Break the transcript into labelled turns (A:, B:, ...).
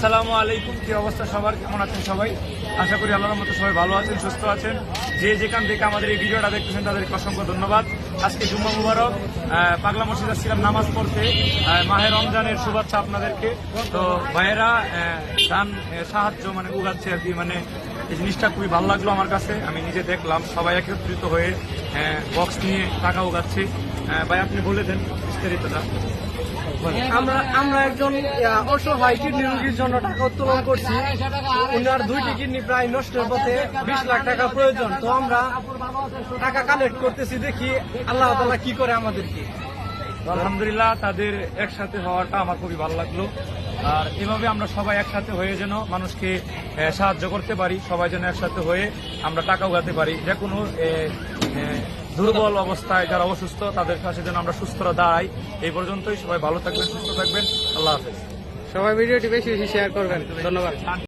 A: আসসালামু আলাইকুম। কি অবস্থা সবার, কেমন আছেন সবাই? আশা করি আল্লাহর মতো সবাই ভালো আছেন, সুস্থ আছেন। যে যেখান থেকে আমাদের এই ভিডিওটা দেখতেছেন তাদেরকে অসংখ্য ধন্যবাদ। আজকে জুম্মা মুবারক, পাগলা মসজিদ আসছিলাম নামাজ পড়তে। মাহে রমজানের শুভেচ্ছা আপনাদেরকে। তো ভাইয়েরা দান সাহায্য মানে উগাচ্ছে আর কি, মানে এই জিনিসটা খুবই ভালো লাগলো আমার কাছে। আমি নিজে দেখলাম সবাই একত্রিত হয়ে বক্স নিয়ে টাকা উগাচ্ছে। ভাই আপনি বলে দেন বিস্তারিতটা।
B: আমরা একজন অসহায় কিডনি রোগীর জন্য টাকা উত্তোলন করছি। উনার 2টি কিডনি প্রায় নষ্টের পথে, 20 লাখ টাকা প্রয়োজন। তো আমরা টাকা কালেক্ট করতেছি, দেখি আল্লাহ তাআলা কি করে আমাদেরকে।
A: আলহামদুলিল্লাহ, তাদের একসাথে হওয়াটা আমার খুবই ভালো লাগলো। আর এভাবে আমরা সবাই একসাথে হয়ে যেন মানুষকে সাহায্য করতে পারি, সবাই যেন একসাথে হয়ে আমরা টাকা উগাতে পারি। যে কোনো দুর্বল অবস্থায় যারা অসুস্থ তাদের কাছে যেন আমরা সুস্থরা দাঁড়াই। এই পর্যন্তই। সবাই ভালো থাকবেন, সুস্থ থাকবেন। আল্লাহ হাফেজ।
B: সবাই ভিডিওটি বেশি বেশি শেয়ার করবেন। ধন্যবাদ।